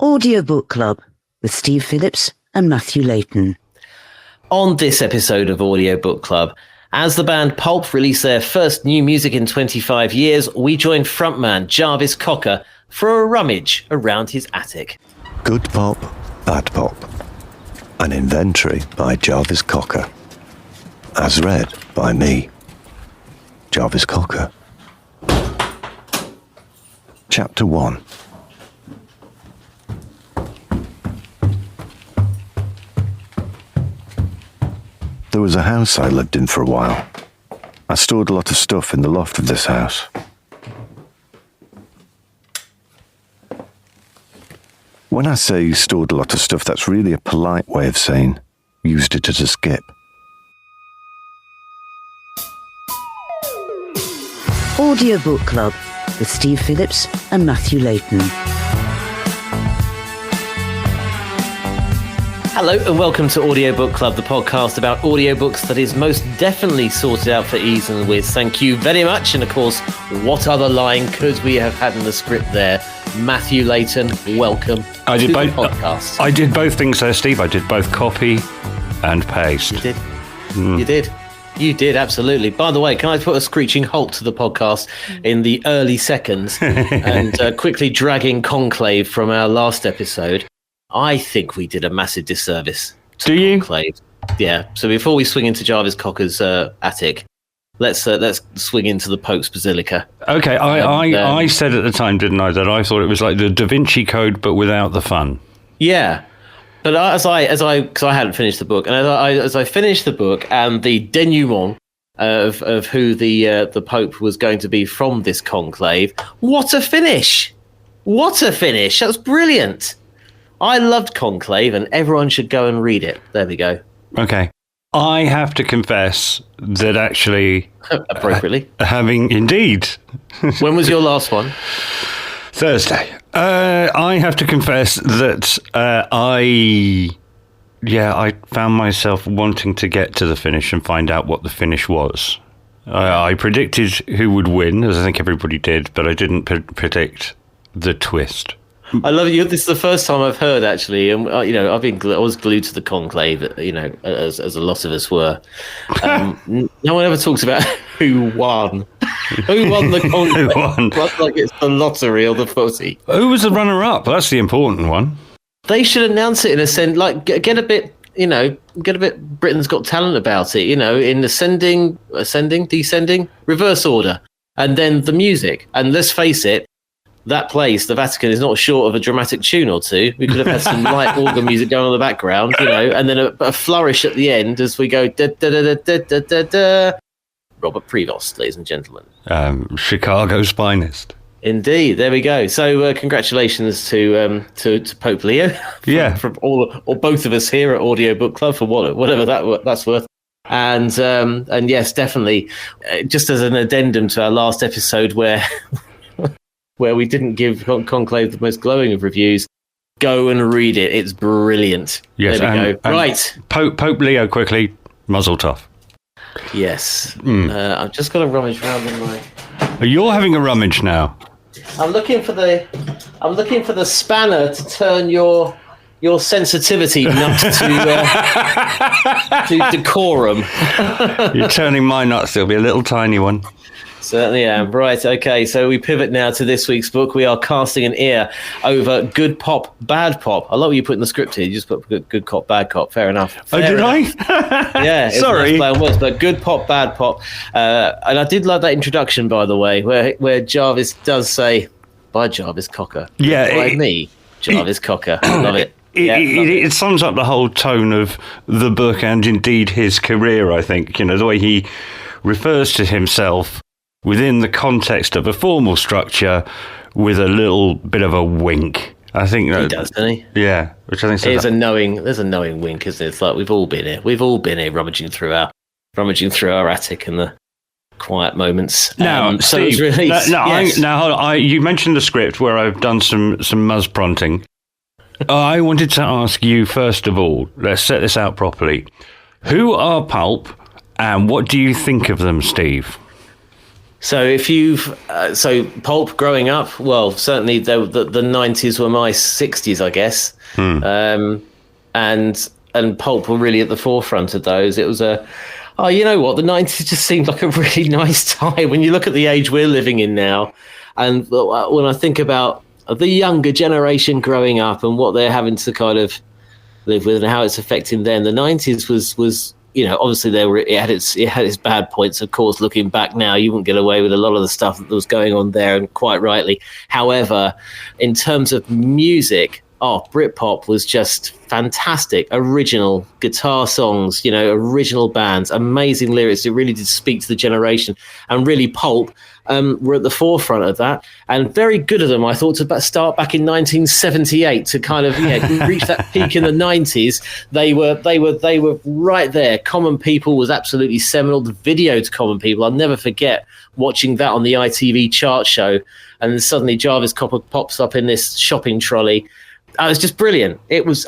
Audiobook Club with Steve Phillips and Matthew Layton. On this episode of Audiobook Club, as the band Pulp released their first new music in 25 years, we joined frontman Jarvis Cocker for a rummage around his attic. Good Pop, Bad Pop. An inventory by Jarvis Cocker. As read by me, Jarvis Cocker. Chapter 1. There was a house I lived in for a while. I stored a lot of stuff in the loft of this house. When I say stored a lot of stuff, that's really a polite way of saying used it as a skip. Audiobook Club with Steve Phillips and Matthew Layton. Hello and welcome to Audiobook Club, the podcast about audiobooks that is most definitely sorted out for ease and whiz. Thank you very much. And of course, what other line could we have had in the script there? Matthew Layton, welcome to the podcast. I did both things there, Steve. I did both copy and paste. You did. You did, absolutely. By the way, can I put a screeching halt to the podcast in the early seconds and quickly dragging Conclave from our last episode? I think we did a massive disservice to Conclave. Yeah. So before we swing into Jarvis Cocker's attic, let's swing into the Pope's Basilica. Okay. I said at the time, didn't I, that I thought it was like the Da Vinci Code, but without the fun. Yeah. But because I hadn't finished the book, and as I finished the book and the denouement of who the Pope was going to be from this conclave, what a finish! What a finish! That was brilliant. I loved Conclave, and everyone should go and read it. There we go. Okay. I have to confess that actually... Appropriately. Having... Indeed. When was your last one? Thursday. I have to confess that I found myself wanting to get to the finish and find out what the finish was. I predicted who would win, as I think everybody did, but I didn't predict the twist. I love it. This is the first time I've heard, actually, and I was glued to the conclave, as a lot of us were. No one ever talks about who won. Who won the conclave? Who won? Like it's the lottery or the footy. Who was the runner-up? That's the important one. They should announce it in a sense, like get a bit Britain's Got Talent about it, in ascending, descending, reverse order, and then the music. And let's face it. That place, the Vatican, is not short of a dramatic tune or two. We could have had some light organ music going on in the background, and then a flourish at the end as we go da da da da da da da. Robert Prevost, ladies and gentlemen. Chicago's finest. Indeed, there we go. So congratulations to Pope Leo. From all or both of us here at Audiobook Club for whatever that's worth. And yes, definitely. Just as an addendum to our last episode where we didn't give Conclave the most glowing of reviews, go and read it. It's brilliant. Yes, there we go. Right. Pope Leo, quickly, muzzle tough. Yes. I've just got to rummage around in my... You're having a rummage now. I'm looking for the spanner to turn your sensitivity nut to decorum. You're turning my nuts. There'll be a little tiny one. Certainly am. Right, okay, so we pivot now to this week's book. We are casting an ear over Good Pop, Bad Pop. I love what you put in the script here. You just put good cop, bad cop. Fair enough. Did I? Yeah. Sorry. Play on words, but Good Pop, Bad Pop. And I did love that introduction, by the way, where Jarvis does say, by Jarvis Cocker. Yeah. By me, Jarvis Cocker. Love it. It sums up the whole tone of the book and indeed his career, I think. The way he refers to himself within the context of a formal structure with a little bit of a wink. I think that, he does, doesn't he? Yeah, which I think there's a knowing wink, isn't it? It's like we've all been here rummaging through our attic in the quiet moments. Now, Steve, you mentioned the script where I've done some Muzz prompting. I wanted to ask you, first of all, let's set this out properly. Who are Pulp and what do you think of them, Steve? So if you've so Pulp growing up, well, certainly the 90s were my 60s, I guess, and Pulp were really at the forefront of those. It was you know what, the 90s just seemed like a really nice time when you look at the age we're living in now, and when I think about the younger generation growing up and what they're having to kind of live with and how it's affecting them. The 90s was you know, obviously it had its bad points. Of course, looking back now, you wouldn't get away with a lot of the stuff that was going on there, and quite rightly. However, in terms of music, Britpop was just fantastic. Original guitar songs, you know, original bands, amazing lyrics. It really did speak to the generation, and really Pulp were at the forefront of that, and very good of them, I thought, to start back in 1978 to kind of reach that peak in the 90s. They were right there. Common People was absolutely seminal. The video to Common People, I'll never forget watching that on the ITV chart show, and then suddenly Jarvis Cocker pops up in this shopping trolley. It was just brilliant. It was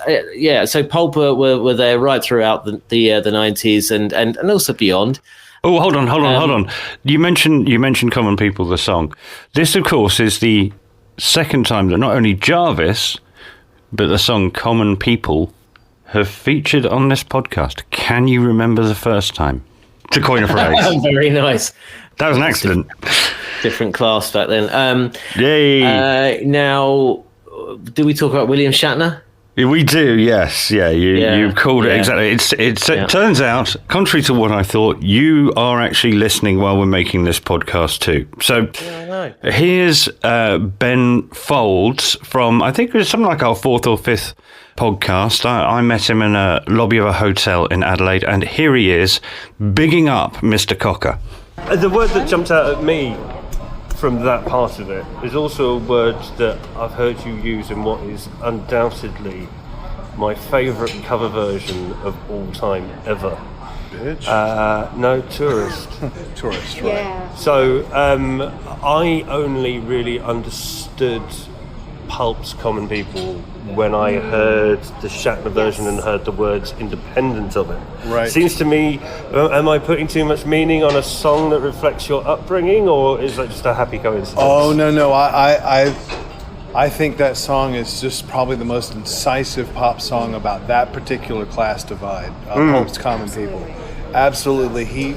so Pulp were there right throughout the 90s and also beyond. Oh, hold on. You mentioned Common People, the song. This, of course, is the second time that not only Jarvis, but the song Common People have featured on this podcast. Can you remember the first time? To coin a phrase. Very nice. That was an accident. Different class back then. Yay. Now, do we talk about William Shatner? We do, yes. Yeah, you called it exactly. It turns out, contrary to what I thought, you are actually listening while we're making this podcast too. So here's Ben Folds from, I think it was something like our 4th or 5th podcast. I met him in a lobby of a hotel in Adelaide, and here he is, bigging up Mr. Cocker. The word that jumped out at me from that part of it is also a word that I've heard you use in what is undoubtedly my favourite cover version of all time ever. Bitch? No, Tourist. Tourist, right. Yeah. So I only really understood Pulp's Common People when I heard the Shatner version and heard the words independent of it. Right. Seems to me, am I putting too much meaning on a song that reflects your upbringing, or is that just a happy coincidence? Oh, no. I think that song is just probably the most incisive pop song about that particular class divide. Pulp's Common People. Absolutely.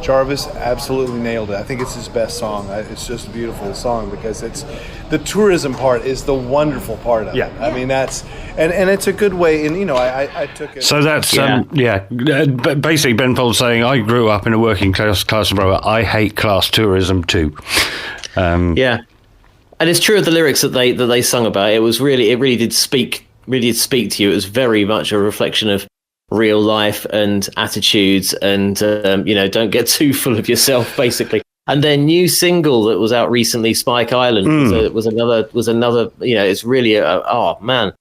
Jarvis absolutely nailed it. I think it's his best song. It's just a beautiful song because it's the tourism part is the wonderful part of it. I mean, that's and it's a good way. And I took it. So that's basically Ben Folds saying I grew up in a working class environment. I hate class tourism too. And it's true of the lyrics that they sung about. It really did speak to you. It was very much a reflection of real life and attitudes, and don't get too full of yourself, basically. And their new single that was out recently, Spike Island, was another. It's really a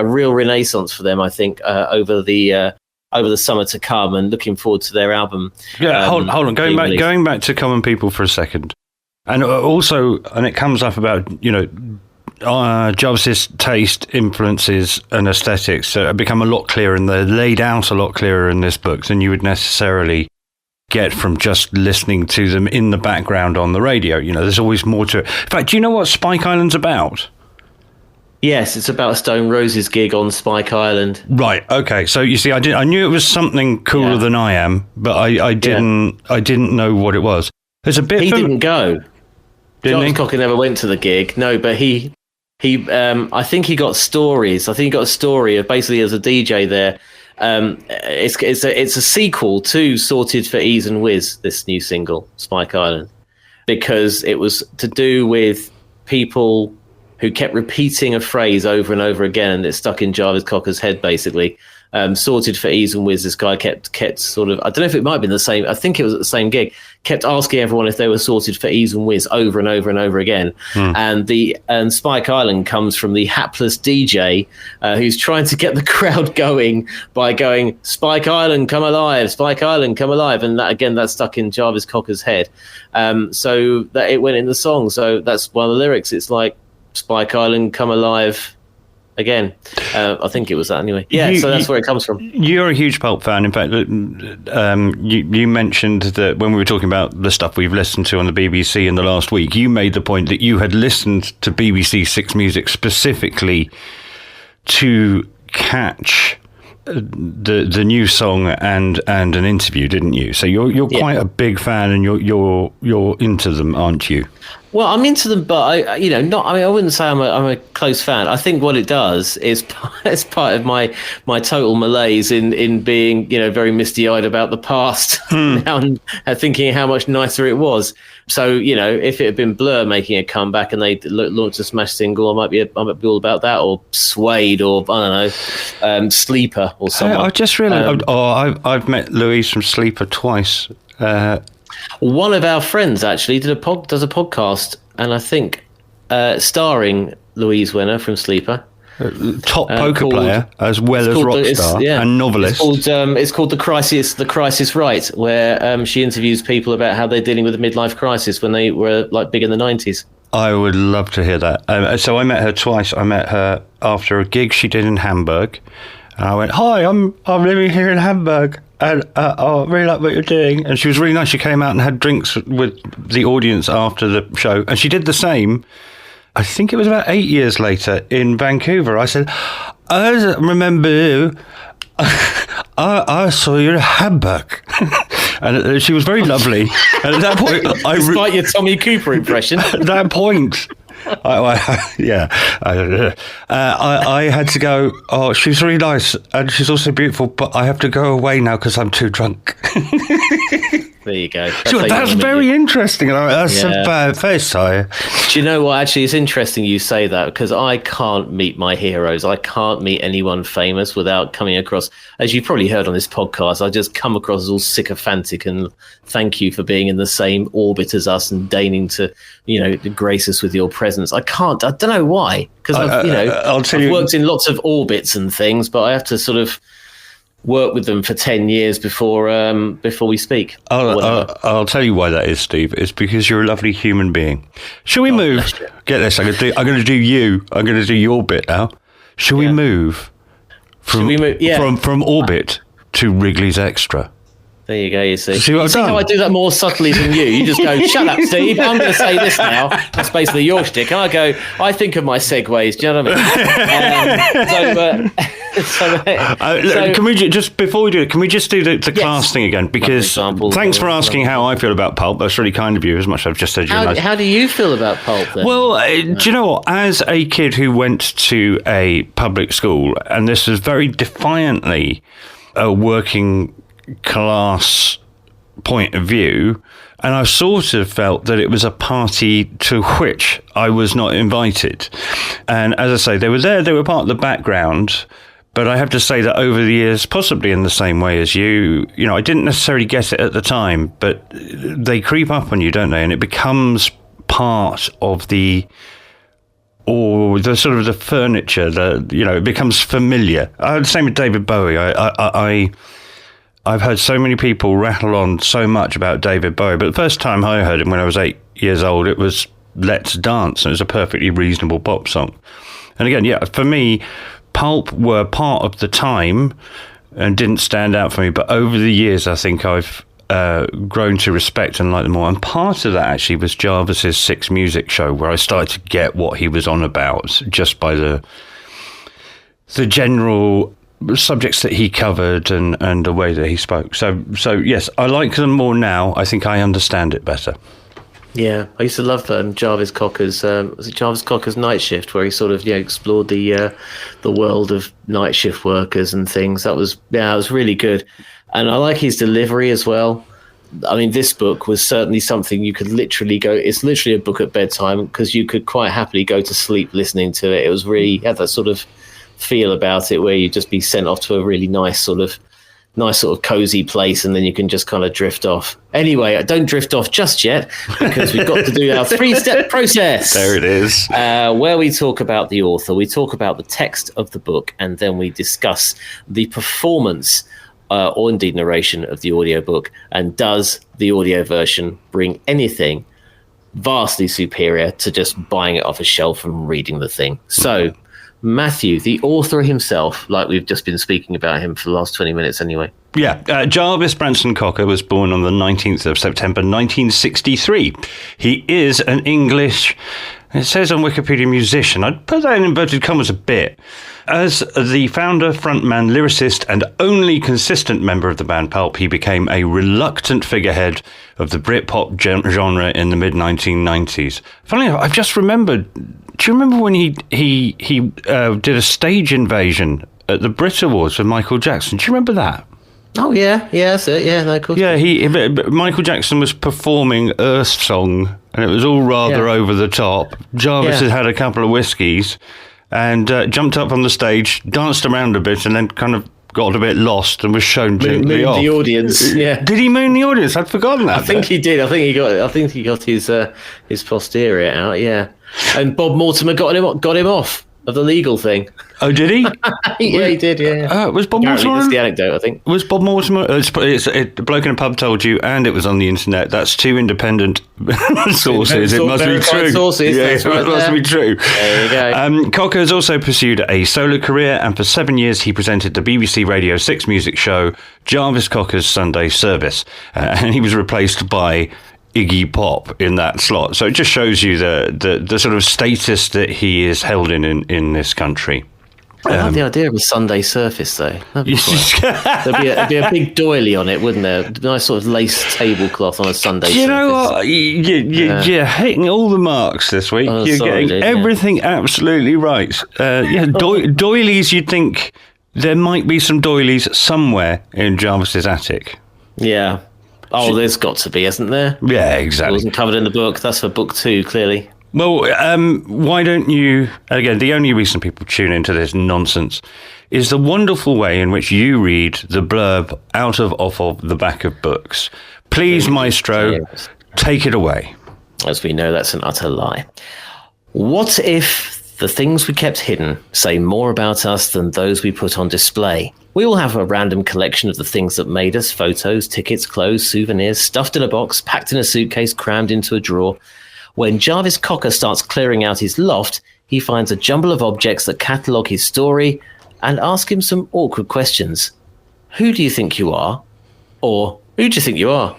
real renaissance for them, I think, over the summer to come, and looking forward to their album. Hold on, going back to Common People for a second, and also, and it comes up about Jarvis's taste, influences, and aesthetics have become a lot clearer, and they're laid out a lot clearer in this book than you would necessarily get from just listening to them in the background on the radio. There's always more to it. In fact, do you know what Spike Island's about? Yes, it's about a Stone Roses gig on Spike Island. Right. Okay. So you see, I knew it was something cooler than I am, but I didn't know what it was. There's a bit. He didn't go. Jarvis Cocker never went to the gig. No, but he I think he got stories. I think he got a story of basically as a DJ there. It's a sequel to Sorted for Ease and Whiz, this new single, Spike Island, because it was to do with people who kept repeating a phrase over and over again, and it stuck in Jarvis Cocker's head, basically. Sorted for Ease and Whiz, this guy kept sort of, I don't know if it might have been the same, I think it was at the same gig, kept asking everyone if they were sorted for Ease and Whiz over and over and over again. And Spike Island comes from the hapless DJ who's trying to get the crowd going by going, Spike Island, come alive, Spike Island, come alive. And that stuck in Jarvis Cocker's head. So that it went in the song. So that's one of the lyrics. It's like, Spike Island, come alive, again. I think it was that anyway. Yeah, so that's where it comes from. You're a huge Pulp fan. In fact, you mentioned that when we were talking about the stuff we've listened to on the BBC in the last week, you made the point that you had listened to BBC Six Music specifically to catch the new song and an interview, didn't you? So you're quite a big fan, and you're into them, aren't you? Well, I'm into them, but I wouldn't say I'm a close fan. I think what it does is it's part of my total malaise in being, very misty-eyed about the past now, and thinking how much nicer it was. So, if it had been Blur making a comeback and they launched a smash single, I might be all about that, or Suede, or I don't know, Sleeper, or something. I just realised, I've met Louise from Sleeper twice. One of our friends actually does a podcast, and I think starring Louise Winner from Sleeper, top poker player as well as rock star and novelist. It's called The Crisis Right, where she interviews people about how they're dealing with a midlife crisis when they were like big in the 90s. I would love to hear that. So I met her twice. I met her after a gig she did in Hamburg. And I went, "Hi, I'm living here in Hamburg, and I really like what you're doing." And she was really nice. She came out and had drinks with the audience after the show. And she did the same, I think it was about 8 years later, in Vancouver. I said, "I remember you. I saw you in Hamburg." And she was very lovely. And at that point, despite your Tommy Cooper impression. At that point, I had to go, "Oh, she's really nice, and she's also beautiful, but I have to go away now because I'm too drunk." There you go. That's very interesting. That's a bad face, sorry. Do you know what? Actually, it's interesting you say that, because I can't meet my heroes. I can't meet anyone famous without coming across, as you've probably heard on this podcast, I just come across as all sycophantic and thank you for being in the same orbit as us and deigning to, grace us with your presence. I don't know why, because I've worked in lots of orbits and things, but I have to sort of work with them for 10 years before we speak. I'll tell you why that is, Steve. It's because you're a lovely human being. Shall we move? Get this. I'm going to do you. I'm going to do your bit now. Shall we move from orbit to Wrigley's Extra? There you go, you see. See how I do that more subtly than you? You just go, "Shut up, Steve, I'm going to say this now." That's basically your shtick. And I go, I think of my segues, do you know what I mean? Can we just, before we do it, can we just do the class thing again? Because thanks for asking how I feel about Pulp. That's really kind of you, as much as I've just said. How do you feel about Pulp, then? Well, do you know what? As a kid who went to a public school, and this was very defiantly a working class point of view, and I sort of felt that it was a party to which I was not invited. And as I say, they were there, they were part of the background, but I have to say that over the years, possibly in the same way as you, I didn't necessarily get it at the time, but they creep up on you, don't they? And it becomes part of the sort of the furniture, it becomes familiar. Same with David Bowie. I've heard so many people rattle on so much about David Bowie, but the first time I heard him when I was 8 years old, it was Let's Dance, and it was a perfectly reasonable pop song. And again, for me, Pulp were part of the time and didn't stand out for me, but over the years, I think I've grown to respect and like them more. And part of that actually was Jarvis's Six Music show, where I started to get what he was on about just by the general subjects that he covered and the way that he spoke. So yes, I like them more now. I think I understand it better. Yeah, I used to love Jarvis Cocker's Jarvis Cocker's Night Shift, where he sort of explored the world of night shift workers and things. That was really good, and I like his delivery as well. I mean, this book was certainly something you could literally go. It's literally a book at bedtime, because you could quite happily go to sleep listening to it. It was really had that sort of feel about it, where you just be sent off to a really nice sort of cozy place, and then you can just kind of drift off. Anyway, don't drift off just yet, because we've got to do our 3-step process. There it is. Where we talk about the author, we talk about the text of the book, and then we discuss the performance or indeed narration of the audiobook, and does the audio version bring anything vastly superior to just buying it off a shelf and reading the thing. So Matthew, the author himself, like we've just been speaking about him for the last 20 minutes anyway. Yeah, Jarvis Branson Cocker was born on the 19th of September 1963. He is an English, it says on Wikipedia, musician. I'd put that in inverted commas a bit. As the founder, frontman, lyricist, and only consistent member of the band Pulp, he became a reluctant figurehead of the Britpop genre in the mid-1990s. Funnily enough, I've just remembered, do you remember when he did a stage invasion at the Brit Awards with Michael Jackson? Do you remember that? Oh, yeah, that's it. Yeah, no, of course. Yeah, Michael Jackson was performing Earth Song, and it was all rather over the top. Jarvis had had a couple of whiskies and jumped up on the stage, danced around a bit, and then kind of got a bit lost and was shown gently off. The audience, yeah. Did he moon the audience? I'd forgotten that. I think he did. I think he got his posterior out. Yeah, and Bob Mortimer got him off of the legal thing. Oh, did he? Yeah, he did. Yeah. Was Bob Mortimer? That's the anecdote, I think. Was Bob Mortimer? The bloke in a pub told you, and it was on the internet. That's two independent sources. It must be true. Sources, yeah, it must be true. There you go. Cocker has also pursued a solo career, and for 7 years he presented the BBC Radio 6 music show Jarvis Cocker's Sunday Service, and he was replaced by Iggy Pop in that slot. So it just shows you the sort of status that he is held in this country. I love the idea of a Sunday Surface, though. There'd be a big doily on it, wouldn't there? Nice sort of lace tablecloth on a Sunday surface. You know what? You're hitting all the marks this week. You're getting everything absolutely right. Doilies, you'd think there might be some doilies somewhere in Jarvis's attic. Yeah. Oh, there's got to be, isn't there? Yeah, exactly. It wasn't covered in the book. That's for book 2, clearly. Well, why don't you, again, the only reason people tune into this nonsense is the wonderful way in which you read the blurb off of the back of books. Please, Maestro, take it away. As we know, that's an utter lie. What if the things we kept hidden say more about us than those we put on display? We all have a random collection of the things that made us: photos, tickets, clothes, souvenirs, stuffed in a box, packed in a suitcase, crammed into a drawer. When Jarvis Cocker starts clearing out his loft, he finds a jumble of objects that catalogue his story and ask him some awkward questions. Who do you think you are? Or who do you think you are?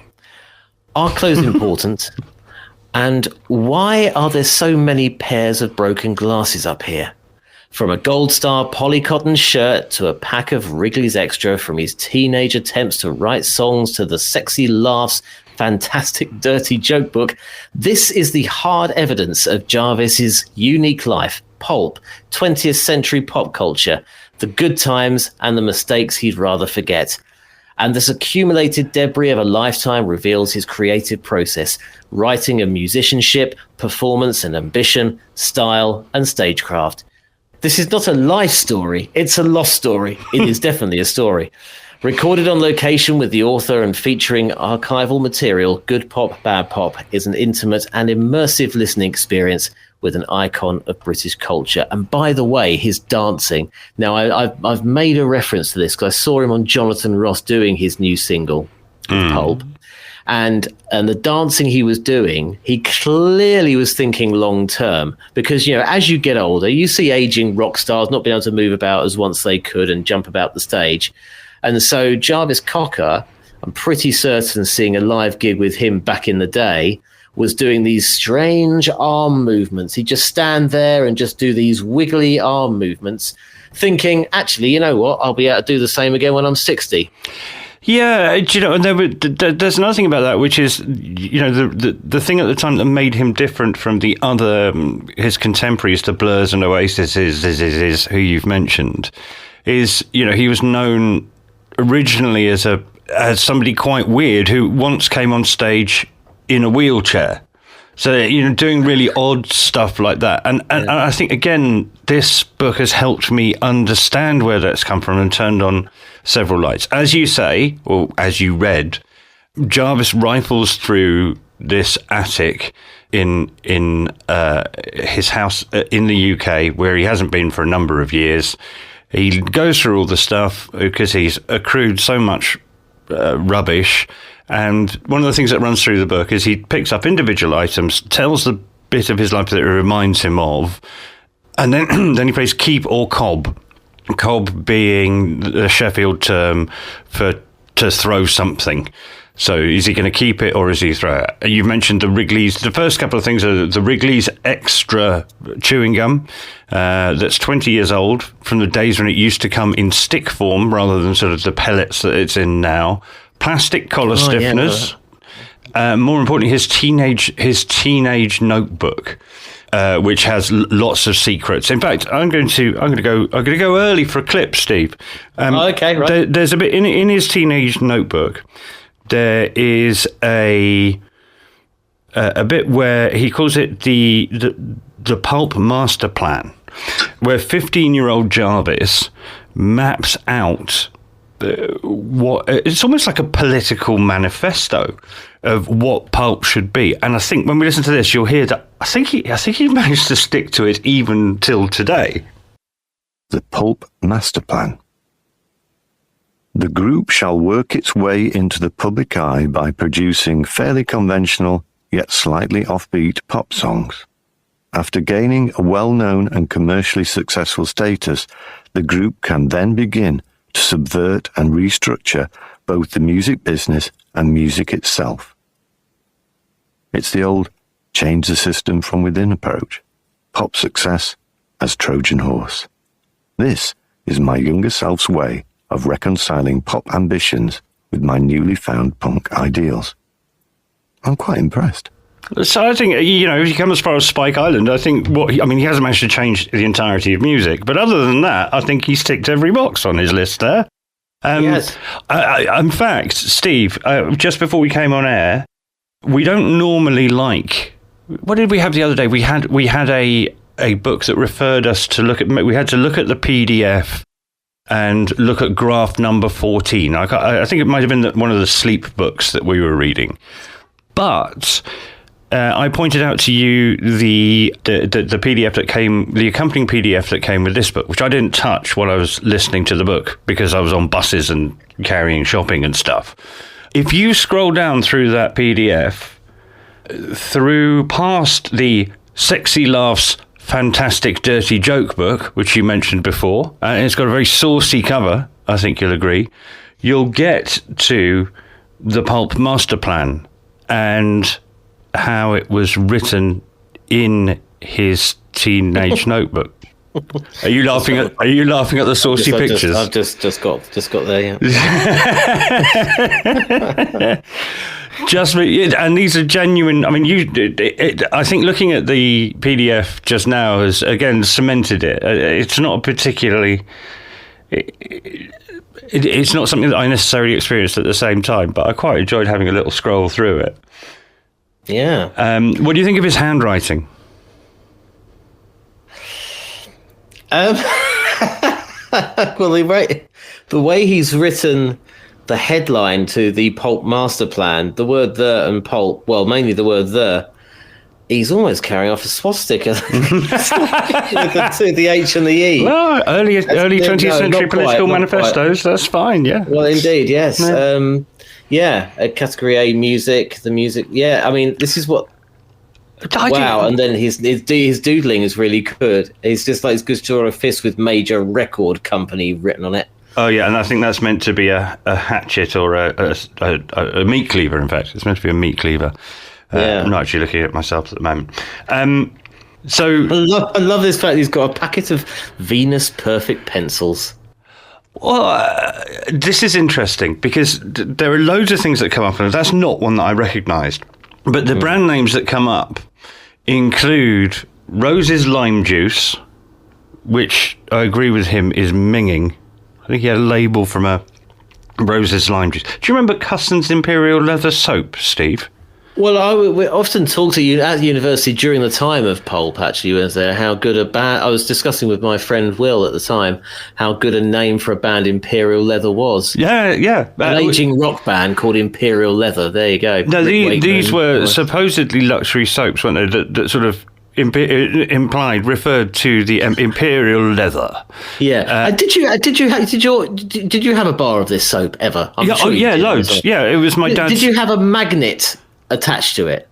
Are clothes important? And why are there so many pairs of broken glasses up here? From a Gold Star polycotton shirt to a pack of Wrigley's Extra, from his teenage attempts to write songs to the sexy laughs, fantastic dirty joke book, this is the hard evidence of Jarvis's unique life: pulp, 20th century pop culture, the good times and the mistakes he'd rather forget. And this accumulated debris of a lifetime reveals his creative process: writing of musicianship, performance and ambition, style and stagecraft. This is not a life story, it's a lost story. It is definitely a story. Recorded on location with the author and featuring archival material, Good Pop, Bad Pop is an intimate and immersive listening experience with an icon of British culture. And by the way, his dancing. Now, I've made a reference to this because I saw him on Jonathan Ross doing his new single, Pulp. And the dancing he was doing, he clearly was thinking long term, because, you know, as you get older, you see aging rock stars not being able to move about as once they could and jump about the stage. And so Jarvis Cocker, I'm pretty certain seeing a live gig with him back in the day, was doing these strange arm movements. He'd just stand there and just do these wiggly arm movements, thinking, actually, you know what, I'll be able to do the same again when I'm 60. Yeah, you know, and there's another thing about that, which is, you know, the thing at the time that made him different from the other, his contemporaries, the Blurs and Oasis, is who you've mentioned, is, you know, he was known originally as somebody quite weird who once came on stage in a wheelchair. So, you know, doing really odd stuff like that. And I think, again, this book has helped me understand where that's come from and turned on several lights. As you say, or as you read, Jarvis rifles through this attic in his house in the UK, where he hasn't been for a number of years. He goes through all the stuff because he's accrued so much rubbish. And one of the things that runs through the book is he picks up individual items, tells the bit of his life that it reminds him of, And then then he plays keep or cob. Cob being the Sheffield term for to throw something. So is he going to keep it or is he throw it? You've mentioned the Wrigley's. The first couple of things are the Wrigley's Extra chewing gum that's 20 years old, from the days when it used to come in stick form rather than sort of the pellets that it's in now. Plastic collar stiffeners. More importantly, his teenage notebook, which has lots of secrets. In fact, I'm going to go early for a clip, Steve. Okay, right. There's a bit in his teenage notebook. There is a bit where he calls it the Pulp master plan, where 15-year-old Jarvis maps out what it's almost like a political manifesto of what Pulp should be. And I think when we listen to this, you'll hear that I think he managed to stick to it even till today. The Pulp Master Plan. The group shall work its way into the public eye by producing fairly conventional, yet slightly offbeat pop songs. After gaining a well-known and commercially successful status, the group can then begin to subvert and restructure both the music business and music itself. It's the old change the system from within approach. Pop success as Trojan horse. This is my younger self's way of reconciling pop ambitions with my newly found punk ideals. I'm quite impressed. So I think, if you come as far as Spike Island, I think he hasn't managed to change the entirety of music, but other than that, I think he's ticked every box on his list there. Yes. In fact, Steve, just before we came on air, we don't normally what did we have the other day? We had a book that referred us to we had to look at the PDF and look at graph number 14. I think it might have been one of the sleep books that we were reading. But I pointed out to you the PDF that came, the accompanying PDF that came with this book, which I didn't touch while I was listening to the book because I was on buses and carrying shopping and stuff. If you scroll down through that PDF, through past the Sexy Laughs Fantastic Dirty Joke book, which you mentioned before, and it's got a very saucy cover, I think you'll agree, you'll get to the Pulp Master Plan and how it was written in his teenage notebook. Are you laughing at the saucy pictures? I've just got there, yeah. And these are genuine. I mean, I think looking at the PDF just now has again cemented it. It's not particularly. It's not something that I necessarily experienced at the same time, but I quite enjoyed having a little scroll through it. Yeah. What do you think of his handwriting? Well, the way he's written the headline to the Pulp Master Plan, the word "the" and "pulp," well, mainly the word "the," he's almost carrying off a swastika to the H and the E. No, early 20th century political manifestos. That's fine. Yeah. Well, indeed, yes. Yeah. Category A music. The music. Yeah. I mean, this is what. Wow, and then his doodling is really good. It's just like he's good to draw a fist with major record company written on it. Oh yeah, and I think that's meant to be a hatchet or a meat cleaver. In fact, it's meant to be a meat cleaver. Yeah. I'm not actually looking at myself at the moment. So I love this fact he's got a packet of Venus Perfect pencils. Well, this is interesting because there are loads of things that come up, and that's not one that I recognised. But the brand names that come up include Rose's Lime Juice, which I agree with him is minging. I think he had a label from a Rose's Lime Juice. Do you remember Cusson's Imperial Leather Soap, Steve? Well, we often talked to you at university during the time of Pulp, actually, was there, how good a band, I was discussing with my friend Will at the time, how good a name for a band Imperial Leather was. Yeah. An aging rock band called Imperial Leather, there you go. No, these were supposedly luxury soaps, weren't they, that sort of referred to the Imperial Leather. Yeah. Did you have a bar of this soap ever? Loads. Yeah, it was my dad's. Did you have a magnet attached to it?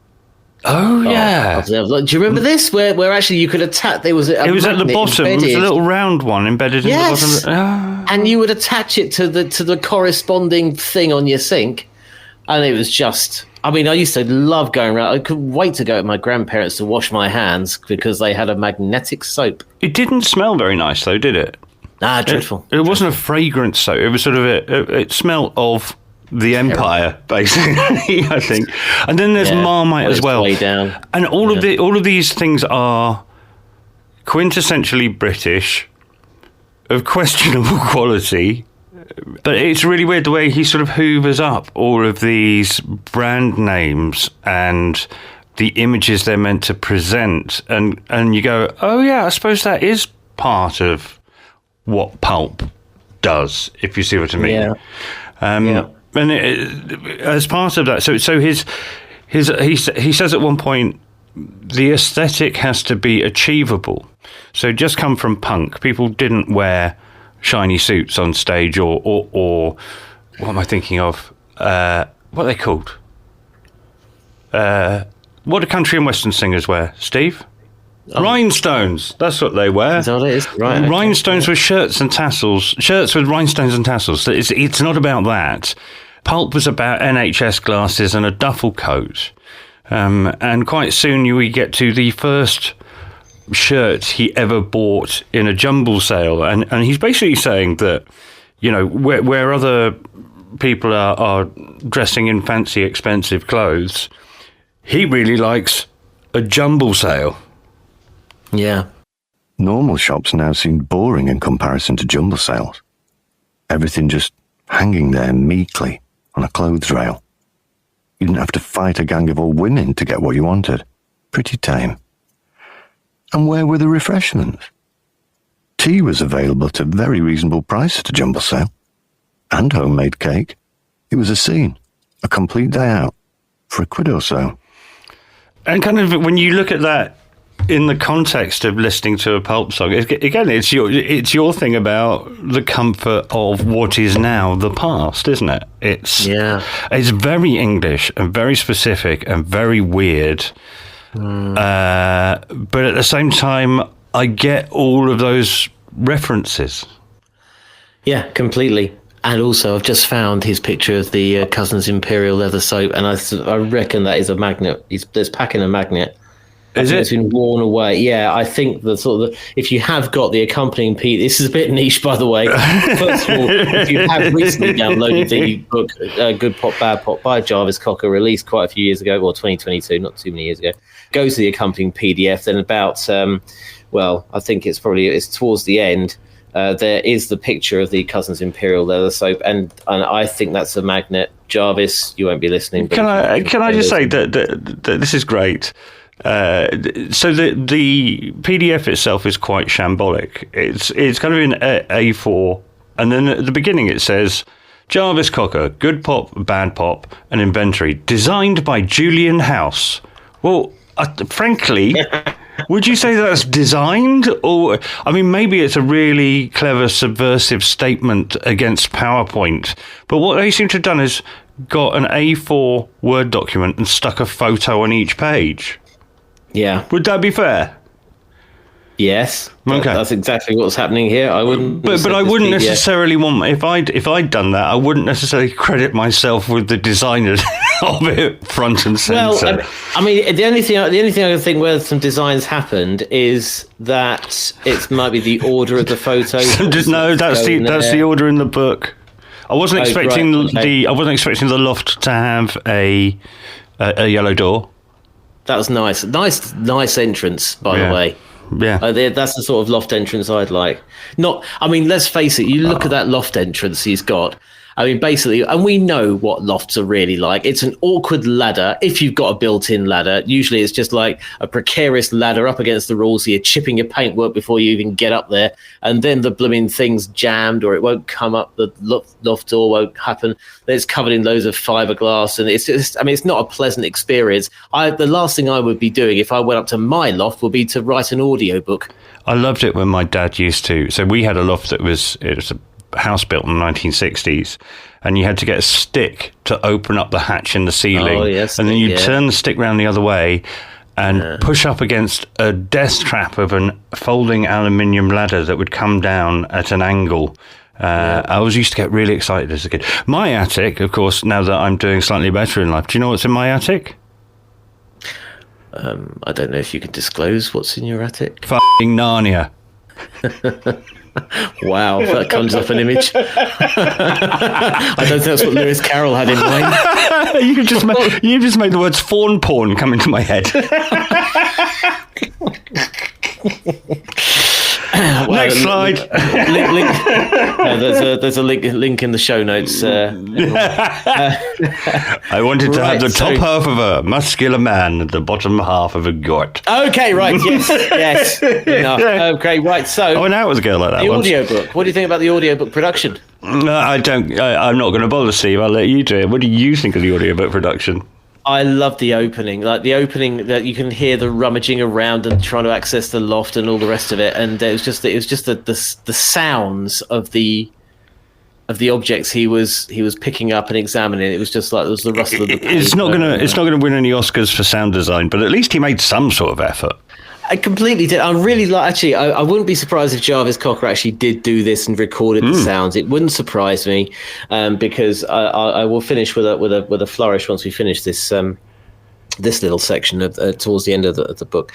Oh, yeah. Do you remember this? Where actually you could attach, there was it was at the bottom. Embedded. It was a little round one embedded in the bottom. And you would attach it to the corresponding thing on your sink. And it was just, I mean, I used to love going around. I couldn't wait to go with my grandparents to wash my hands because they had a magnetic soap. It didn't smell very nice, though, did it? Dreadful. It wasn't a fragrant soap. It was sort of it smelled of the Empire, basically, I think. And then there's Marmite as well. Way down. And all of these things are quintessentially British, of questionable quality. But it's really weird the way he sort of hoovers up all of these brand names and the images they're meant to present. And you go, oh, yeah, I suppose that is part of what Pulp does, if you see what I mean. Yeah. And as part of that, so he says at one point, the aesthetic has to be achievable. So just come from punk. People didn't wear shiny suits on stage or what am I thinking of? What are they called? What do country and western singers wear, Steve? Rhinestones. That's what they wear. Is that what it is? Right. Okay. Rhinestones with shirts and tassels. Shirts with rhinestones and tassels. It's not about that. Pulp was about NHS glasses and a duffel coat. And quite soon we get to the first shirt he ever bought in a jumble sale. And he's basically saying that, you know, where other people are dressing in fancy, expensive clothes, he really likes a jumble sale. Yeah. Normal shops now seemed boring in comparison to jumble sales. Everything just hanging there meekly on a clothes rail. You didn't have to fight a gang of old women to get what you wanted. Pretty tame. And where were the refreshments? Tea was available at a very reasonable price at a jumble sale. And homemade cake. It was a scene, a complete day out, for £1 or so. And kind of when you look at that in the context of listening to a Pulp song, again, it's your thing about the comfort of what is now the past, isn't it? It's very English and very specific and very weird. But at the same time, I get all of those references. Yeah, completely. And also, I've just found his picture of the Cousins Imperial leather soap, and I reckon that is a magnet. There's packing a magnet. Is it? It's been worn away. Yeah, I think the sort of if you have got the accompanying piece, this is a bit niche, by the way. First of all, if you have recently downloaded the book "Good Pop, Bad Pop" by Jarvis Cocker, released quite a few years ago, or 2022, not too many years ago, go to the accompanying PDF. Then about, I think it's towards the end. There is the picture of the Cousins Imperial leather soap, and I think that's a magnet. Jarvis, you won't be listening. But can I just say that this is great. So the PDF itself is quite shambolic. It's kind of in A4, and then at the beginning it says Jarvis Cocker, Good Pop, Bad Pop, an inventory designed by Julian House. Well, frankly. Would you say that's designed? Or, I mean, maybe it's a really clever subversive statement against PowerPoint. But what they seem to have done is got an A4 Word document and stuck a photo on each page. Yeah. Would that be fair? Yes. Okay. That's exactly what's happening here. I wouldn't. But I wouldn't necessarily want, if I'd done that, I wouldn't necessarily credit myself with the designer of it front and centre. Well, I mean, the only thing I can think where some designs happened is that it might be the order of the photos. No, that's the order in the book. I wasn't expecting the loft to have a yellow door. That was nice. Nice entrance, by the way. Yeah, that's the sort of loft entrance I'd like. Let's face it. You look at that loft entrance he's got. I mean, basically, and we know what lofts are really like. It's an awkward ladder. If you've got a built-in ladder, usually it's just like a precarious ladder up against the rules. So you're chipping your paintwork before you even get up there. And then the blooming thing's jammed or it won't come up. The loft door won't happen. Then it's covered in loads of fiberglass. And it's just, it's not a pleasant experience. The last thing I would be doing if I went up to my loft would be to write an audiobook. I loved it when my dad used to. So we had a loft that was house built in the 1960s, and you had to get a stick to open up the hatch in the ceiling. Oh, yes, and then you yeah. turn the stick round the other way and push up against a death trap of a folding aluminium ladder that would come down at an angle. I was used to get really excited as a kid. My attic, of course, now that I'm doing slightly better in life, do you know what's in my attic? I don't know if you can disclose what's in your attic. Fucking Narnia. Wow, that conjures up an image. I don't think that's what Lewis Carroll had in mind. You just made the words fawn porn come into my head. Next slide. Link. There's a link in the show notes. I wanted to have the top half of a muscular man and the bottom half of a goat. Okay, right. Yes. Enough. Okay, right. So. Oh, now it was a girl like that. The once. audiobook. What do you think about the audiobook production? I don't. I'm not going to bother, Steve. I'll let you do it. What do you think of the audiobook production? I love the opening, that you can hear the rummaging around and trying to access the loft and all the rest of it, and it was just the sounds of the objects he was picking up and examining. It was just like it was the rustle of the paper. It's not gonna win any Oscars for sound design, but at least he made some sort of effort. I completely did. I really like. Actually, I wouldn't be surprised if Jarvis Cocker actually did do this and recorded the sounds. It wouldn't surprise me, because I will finish with a flourish once we finish this this little section towards the end of the book.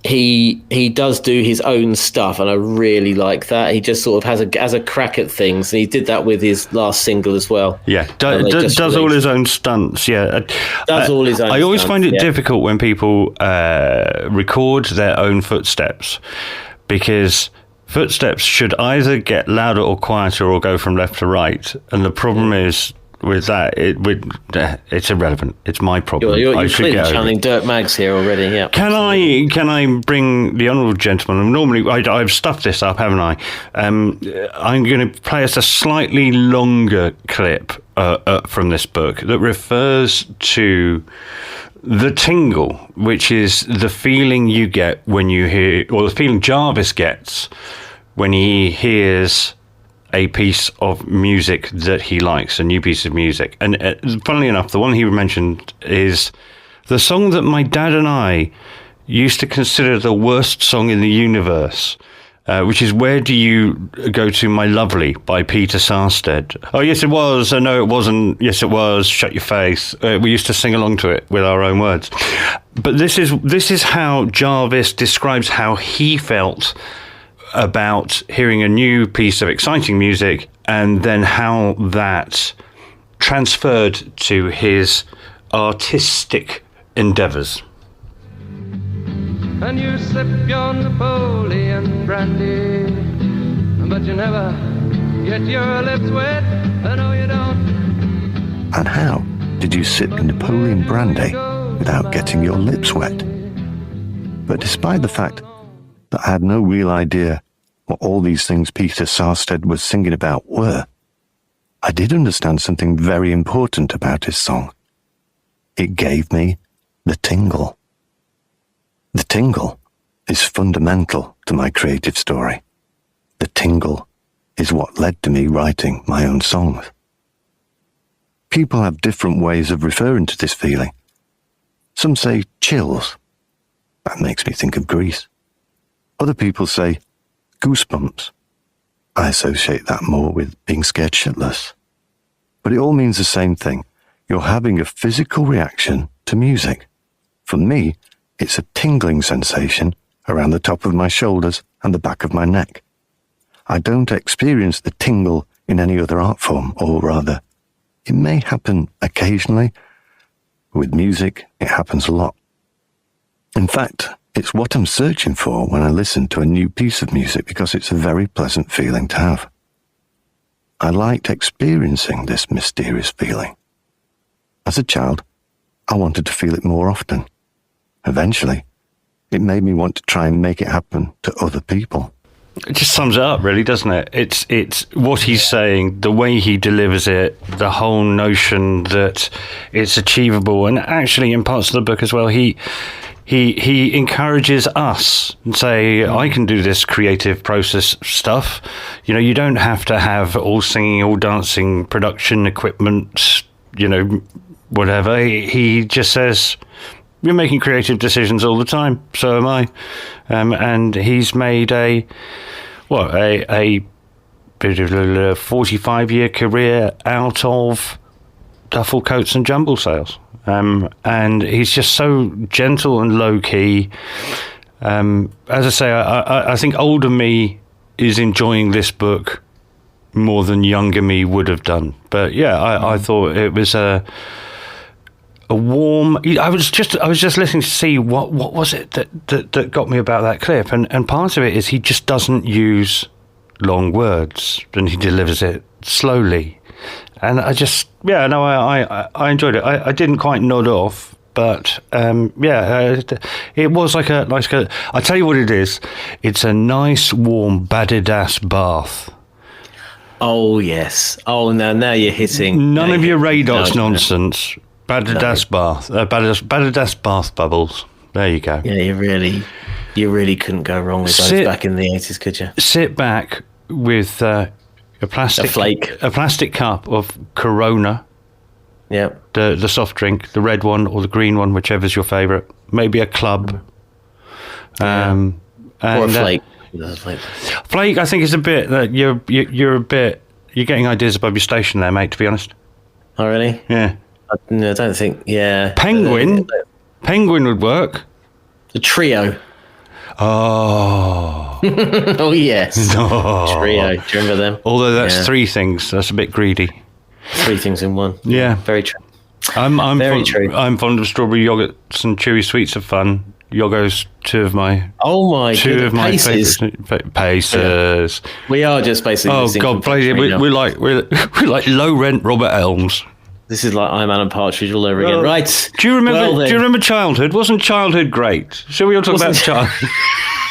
He does do his own stuff, and I really like that. He just sort of has a crack at things, and he did that with his last single as well. Yeah, does all his own stunts. Yeah, does all his own. I always stunts, find it difficult when people record their own footsteps, because footsteps should either get louder or quieter or go from left to right, and the problem is. With that, it's irrelevant. It's my problem. You're I should clearly get over channeling it. Dirk Maggs here already. Yeah. Can I bring the honourable gentleman? Normally, I've stuffed this up, haven't I? I'm going to play us a slightly longer clip from this book that refers to the tingle, which is the feeling you get when you hear, or the feeling Jarvis gets when he hears a piece of music that he likes, a new piece of music. And funnily enough, the one he mentioned is the song that my dad and I used to consider the worst song in the universe, which is Where Do You Go To, My Lovely by Peter Sarstedt. Oh, yes, it was. Oh, no, it wasn't. Yes, it was. Shut your face. We used to sing along to it with our own words. But this is how Jarvis describes how he felt about hearing a new piece of exciting music, and then how that transferred to his artistic endeavours. And you sip your Napoleon brandy, but you never get your lips wet. No, you don't. And how did you sip Napoleon brandy without getting your lips wet? But despite the fact that I had no real idea what all these things Peter Sarstedt was singing about were, I did understand something very important about his song. It gave me the tingle. The tingle is fundamental to my creative story. The tingle is what led to me writing my own songs. People have different ways of referring to this feeling. Some say chills. That makes me think of Grease. Other people say goosebumps. I associate that more with being scared shitless. But it all means the same thing. You're having a physical reaction to music. For me, it's a tingling sensation around the top of my shoulders and the back of my neck. I don't experience the tingle in any other art form, or rather, it may happen occasionally. With music, it happens a lot. In fact, it's what I'm searching for when I listen to a new piece of music, because it's a very pleasant feeling to have. I liked experiencing this mysterious feeling. As a child, I wanted to feel it more often. Eventually, it made me want to try and make it happen to other people. It just sums it up, really, doesn't it? It's what he's saying, the way he delivers it, the whole notion that it's achievable. And actually, in parts of the book as well, he he encourages us and say, I can do this creative process stuff. You know, you don't have to have all singing, all dancing, production equipment, you know, whatever. He just says, you're making creative decisions all the time. So am I. And he's made a 45-year career out of duffel coats and jumble sales. And he's just so gentle and low key. As I say, I think older me is enjoying this book more than younger me would have done. But yeah, I thought it was a warm. I was just listening to see what was it that got me about that clip, and part of it is he just doesn't use long words and he delivers it slowly. And I enjoyed it. I didn't quite nod off, but it was like a. I tell you what it is. It's a nice, warm, Badidas bath. Oh yes. Oh, now you're hitting. None of your Radox nonsense. Badidas bath. Badidas bath bubbles. There you go. Yeah, you really couldn't go wrong with those back in the 80s, could you? Sit back with. A plastic cup of Corona. Yeah. The soft drink, the red one or the green one, whichever's your favourite. Maybe a club. Or a flake. Flake, I think is a bit that you're getting ideas above your station there, mate. To be honest. Oh really? Yeah. I don't think. Yeah. Penguin would work. The trio. Oh. Oh yes. No. Trio. Do you remember them? Although that's three things. That's a bit greedy. 3 things in one. Yeah. Very true. I'm very true. I'm fond of strawberry yogurts and chewy sweets are fun. Yogo's two of my Paces. Pacers. We are just basically. Oh God, we're like low rent Robert Elms. This is like I'm Alan Partridge all over again, right? Do you remember childhood? Wasn't childhood great? Shall we all talk about childhood?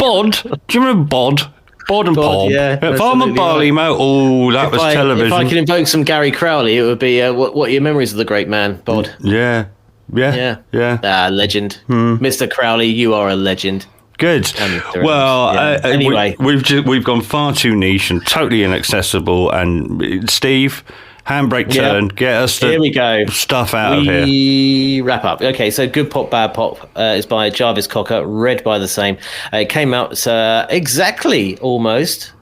Bod? Do you remember Bod? Bod and Pop. Yeah, Farmer Barley Mow. Oh, that was television. If I could invoke some Gary Crowley, it would be what are your memories of the great man, Bod? Yeah. Legend. Mr. Crowley, you are a legend. Good. Well, anyway, we've gone far too niche and totally inaccessible. And Steve, handbrake turn. Get us the here we go. Stuff out of here. We wrap up. Okay, so Good Pop, Bad Pop is by Jarvis Cocker, read by the same. It came out exactly almost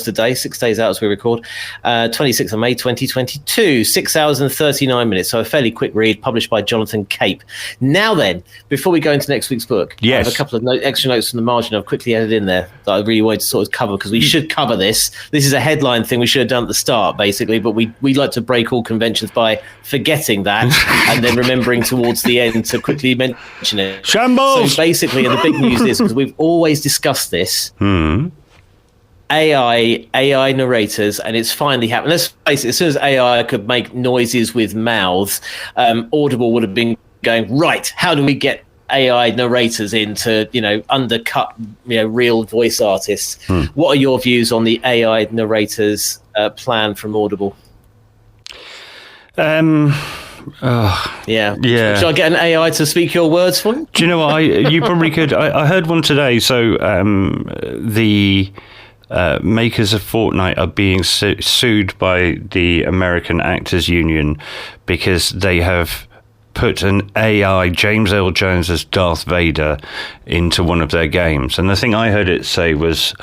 a day, 6 days out as we record, 26th of May 2022, 6 hours and 39 minutes, so a fairly quick read, published by Jonathan Cape. Now then, before we go into next week's book, I have a couple of extra notes from the margin I've quickly added in there that I really wanted to sort of cover, because we should cover this. This is a headline thing we should have done at the start, basically, but we like to break all conventions by forgetting that and then remembering towards the end to quickly mention it. Shambles! So basically, and the big news is, because we've always discussed this, AI narrators, and it's finally happened. Let's face it, as soon as AI could make noises with mouths, Audible would have been going, right, how do we get AI narrators in to, undercut, real voice artists? What are your views on the AI narrators plan from Audible? Yeah. Should I get an AI to speak your words for you? Do you know what? You probably could. I heard one today. So the makers of Fortnite are being sued by the American Actors Union because they have put an AI, James Earl Jones as Darth Vader, into one of their games. And the thing I heard it say was,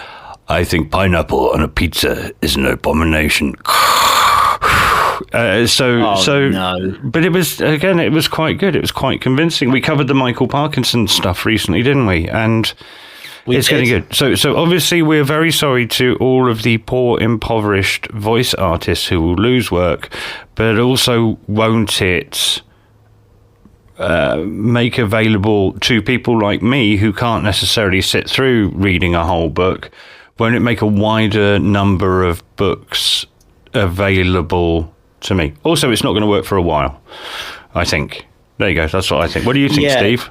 I think pineapple on a pizza is an abomination. No. But it was quite good. It was quite convincing. We covered the Michael Parkinson stuff recently, didn't we? And it's getting good. So obviously we're very sorry to all of the poor, impoverished voice artists who will lose work, but also won't it make available to people like me who can't necessarily sit through reading a whole book, won't it make a wider number of books available to me? Also, it's not going to work for a while, I think. There you go. That's what I think. What do you think, Steve?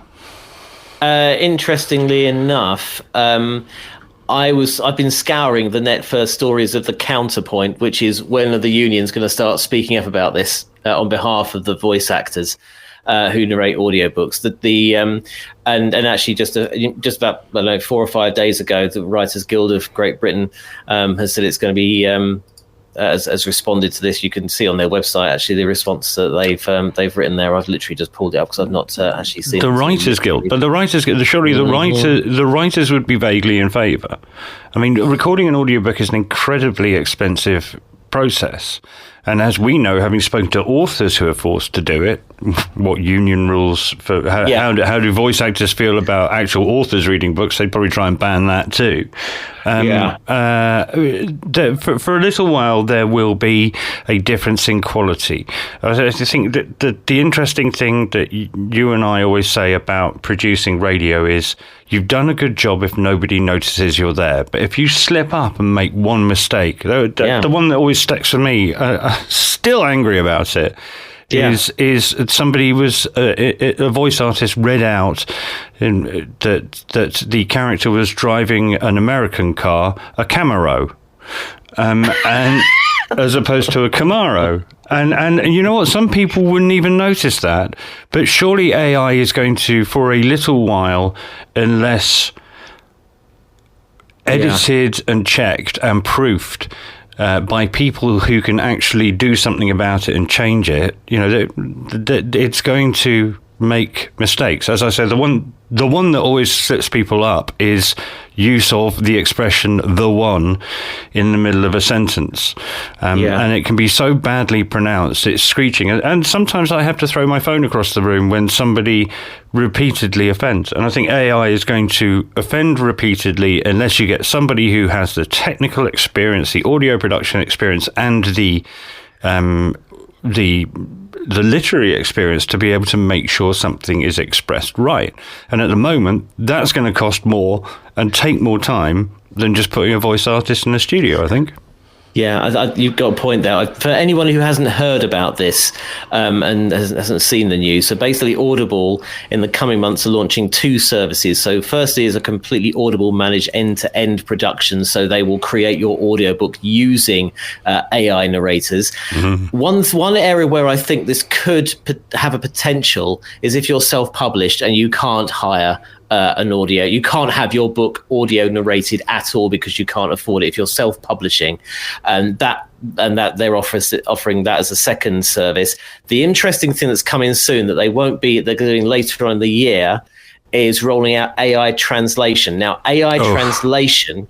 Interestingly enough, I've been scouring the net for stories of the counterpoint, which is when are the unions going to start speaking up about this on behalf of the voice actors. who narrate audiobooks. And actually just about, I don't know, 4 or 5 days ago, the Writers Guild of Great Britain has said it's going to be has responded to this. You can see on their website actually the response that they've written there. I've literally just pulled it up because I've not actually seen the Writers Guild. But the Writers Guild, surely the writers would be vaguely in favour. I mean, recording an audiobook is an incredibly expensive process. And as we know, having spoken to authors who are forced to do it, what union rules for how do voice actors feel about actual authors reading books? They'd probably try and ban that too. For a little while, there will be a difference in quality. I think that the interesting thing that you and I always say about producing radio is you've done a good job if nobody notices you're there. But if you slip up and make one mistake, the one that always sticks with me, still angry about it, is somebody was a voice artist read out that the character was driving an American car, a Camaro, and as opposed to a Camaro. And you know what? Some people wouldn't even notice that. But surely AI is going to, for a little while, unless edited and checked and proofed by people who can actually do something about it and change it, it's going to make mistakes. As I said, the one that always slips people up is use of the expression "the one" in the middle of a sentence, and it can be so badly pronounced it's screeching. And sometimes I have to throw my phone across the room when somebody repeatedly offends. And I think AI is going to offend repeatedly unless you get somebody who has the technical experience, the audio production experience, and the literary experience to be able to make sure something is expressed right. And at the moment, that's going to cost more and take more time than just putting a voice artist in a studio, I think. Yeah, you've got a point there. For anyone who hasn't heard about this and hasn't seen the news, so basically Audible in the coming months are launching 2 services. So firstly is a completely Audible managed end-to-end production. So they will create your audiobook using AI narrators. Mm-hmm. One area where I think this could have a potential is if you're self-published and you can't hire an audio. You can't have your book audio narrated at all because you can't afford it if you're self-publishing, and that they're offering that as a second service. The interesting thing that's coming soon that they're doing later on in the year is rolling out AI translation. Now, AI translation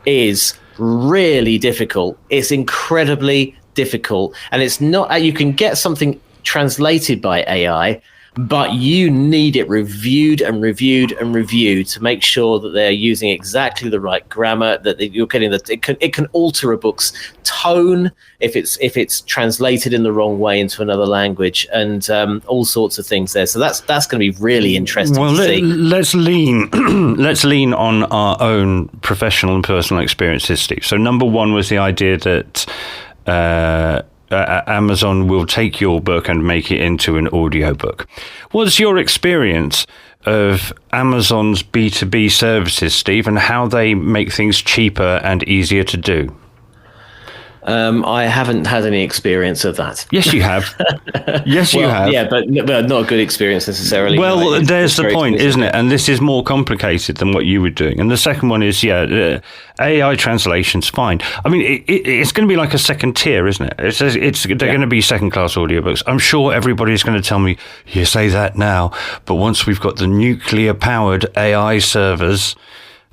is really difficult. It's incredibly difficult, and it's not. You can get something translated by AI, but you need it reviewed and reviewed and reviewed to make sure that they're using exactly the right grammar, that you're getting it can alter a book's tone if it's translated in the wrong way into another language, and all sorts of things there. So that's going to be really interesting to see. Let's lean on our own professional and personal experiences, Steve. So number one was the idea that Amazon will take your book and make it into an audiobook. What's your experience of Amazon's B2B services, Steve, and how they make things cheaper and easier to do? I haven't had any experience of that. Yes, you have. Yes, you have. Yeah, but not a good experience necessarily. Well, there's the point, isn't it? And this is more complicated than what you were doing. And the second one is, AI translation's fine. I mean, it's going to be like a second tier, isn't it? They're going to be second-class audiobooks. I'm sure everybody's going to tell me, you say that now, but once we've got the nuclear-powered AI servers,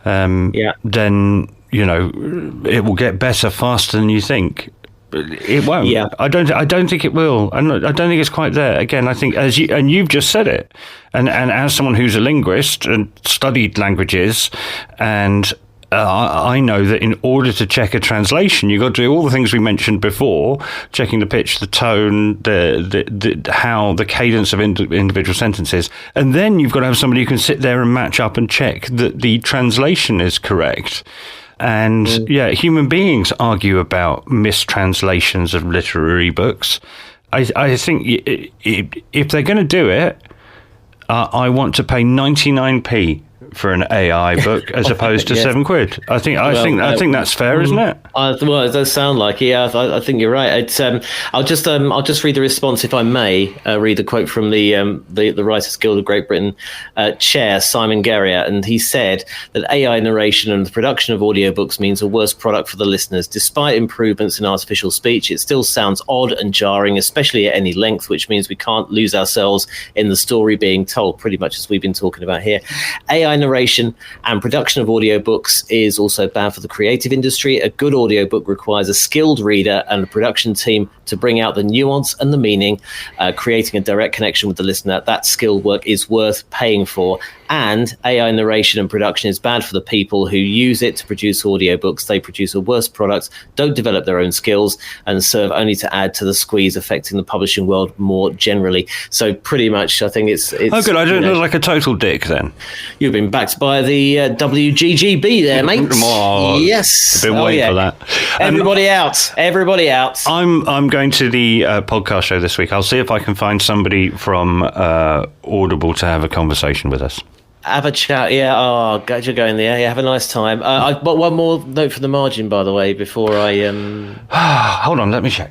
then it will get better faster than you think. It won't. Yeah. I don't think it will. I don't think it's quite there. Again, I think you've just said it, and as someone who's a linguist and studied languages, and I know that in order to check a translation, you've got to do all the things we mentioned before: checking the pitch, the tone, the cadence of individual sentences, and then you've got to have somebody who can sit there and match up and check that the translation is correct. And human beings argue about mistranslations of literary books. I think if they're going to do it, I want to pay 99p for an AI book as opposed to Yeah. £7. I think that's fair, isn't it? Well, it does sound like it. Yeah, I think you're right. It's I'll just read the response, if I may. Read a quote from the Writers Guild of Great Britain chair, Simon Garriott, and he said that AI narration and the production of audiobooks means a worse product for the listeners. Despite improvements in artificial speech, it still sounds odd and jarring, especially at any length, which means we can't lose ourselves in the story being told, pretty much as we've been talking about here. AI narration and production of audiobooks is also bad for the creative industry. A good audiobook requires a skilled reader and a production team to bring out the nuance and the meaning, creating a direct connection with the listener. That skilled work is worth paying for. And AI narration and production is bad for the people who use it to produce audiobooks. They produce a worse product, don't develop their own skills, and serve only to add to the squeeze affecting the publishing world more generally. So pretty much, I think it's Oh, good. I don't look like a total dick then. You've been backed by the WGGB there, mate. Oh, yes. I've been waiting for that. Everybody out. Everybody out. I'm going to the podcast show this week. I'll see if I can find somebody from Audible to have a conversation with us. Have a chat, yeah. Oh, glad you're going there. Yeah, have a nice time. I've got one more note for the margin, by the way, before I... Hold on, let me check.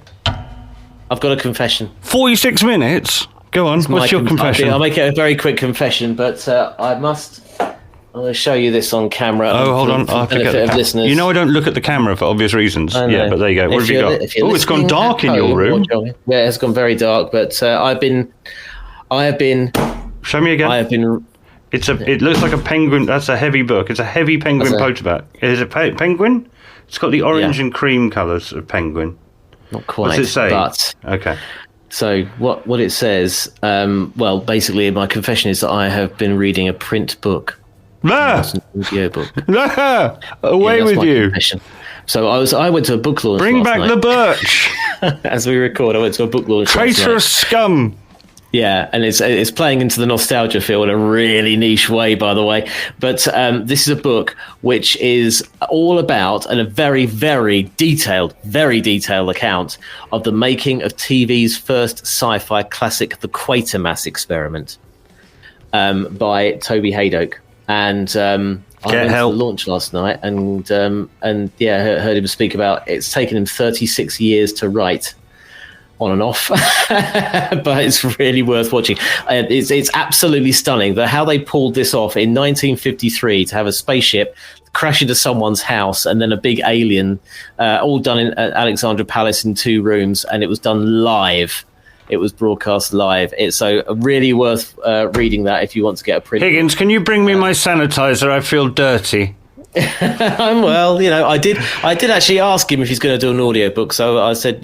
I've got a confession. 46 minutes? Go on, what's your confession? I'll make it a very quick confession, but I'm going to show you this on camera. Oh, hold on. For the benefit of listeners. You know I don't look at the camber for obvious reasons. Yeah, but there you go. What have you got? Oh, it's gone dark in your room. Yeah, it's gone very dark, but I have been... Show me again. I have been... It looks like a penguin. That's a heavy book. It's a heavy penguin paperback. Is it a penguin? It's got the orange and cream colours of penguin. Not quite. What's it say? But okay. So what it says? Well, basically, my confession is that I have been reading a print book. Not an audiobook. Away with you. Confession. So I went to a book launch. Bring back night. the birch. As we record, I went to a book launch. Traitorous scum. Yeah, and it's playing into the nostalgia feel in a really niche way, by the way. But this is a book which is all about, and a very, very detailed account of the making of TV's first sci-fi classic, The Quatermass Experiment, by Toby Hadoke. And I went to the launch last night, and heard him speak about it's taken him 36 years to write. On and off, but it's really worth watching. It's absolutely stunning how they pulled this off in 1953 to have a spaceship crash into someone's house and then a big alien, all done in Alexandra Palace in 2 rooms, and it was done live. It was broadcast live. It's so really worth reading that if you want to get a print. Higgins, can you bring me my sanitizer? I feel dirty. Well, I did actually ask him if he's going to do an audiobook, so I said,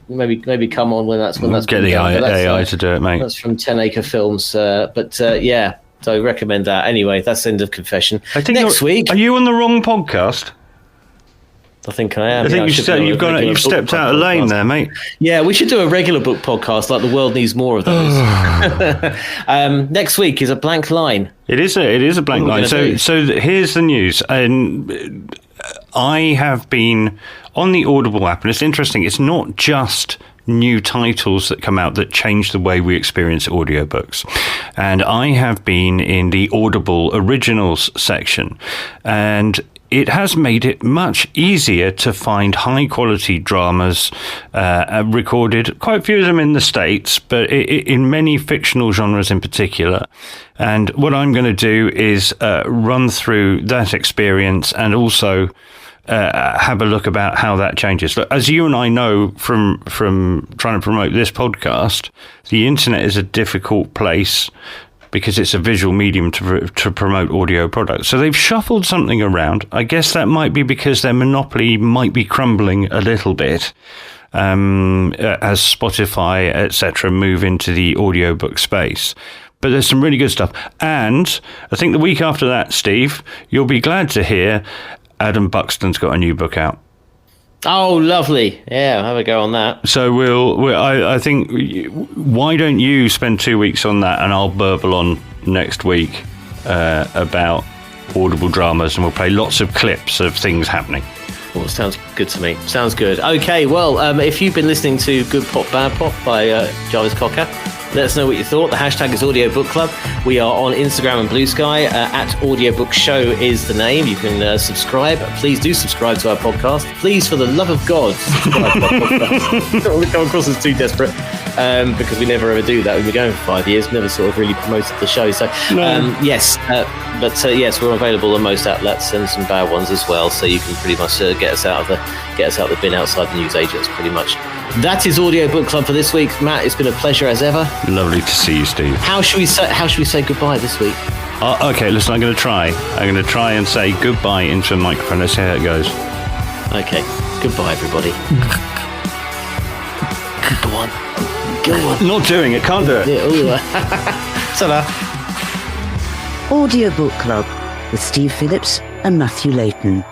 maybe come on when that's get the AI to do it, mate. That's from 10 Acre Films, yeah, so I recommend that. Anyway, that's the end of confession. I think next week, are you on the wrong podcast? I think I am. I think you've stepped out of lane there, mate. Yeah, we should do a regular book podcast. Like the world needs more of those. Next week is a blank line. It is a blank line. So here's the news. And I have been on the Audible app, and it's interesting. It's not just new titles that come out that change the way we experience audiobooks. And I have been in the Audible Originals section, and it has made it much easier to find high-quality dramas recorded, quite a few of them in the States, but in many fictional genres in particular. And what I'm going to do is run through that experience and also have a look about how that changes. Look, as you and I know from trying to promote this podcast, the internet is a difficult place because it's a visual medium to promote audio products. So they've shuffled something around. I guess that might be because their monopoly might be crumbling a little bit as Spotify, etc., move into the audiobook space. But there's some really good stuff. And I think the week after that, Steve, you'll be glad to hear Adam Buxton's got a new book out. Oh, lovely. Yeah, I'll have a go on that. So I think, why don't you spend 2 weeks on that, and I'll burble on next week about Audible dramas, and we'll play lots of clips of things happening. Well, sounds good to me. Sounds good. Okay, well, if you've been listening to Good Pop, Bad Pop by Jarvis Cocker, Let us know what you thought. The hashtag is Audiobook Club. We are on Instagram and Blue Sky. At Audiobook Show is the name. You can subscribe. Please do subscribe to our podcast. Please, for the love of God, subscribe to our podcast. Don't want to come across as too desperate, because we never ever do that. We've been going for 5 years. Never sort of really promoted the show. So yes, yes, we're available on most outlets and some bad ones as well. So you can pretty much get us out of the bin outside the newsagents. Pretty much. That is Audiobook Club for this week. Matt, it's been a pleasure as ever. Lovely to see you, Steve. How should we say goodbye this week? Okay, listen, I'm going to try and say goodbye into a microphone. Let's see how it goes. Okay, goodbye, everybody. Go on. Not doing it, can't do it. Ta-da. Audiobook Club with Steve Phillips and Matthew Layton.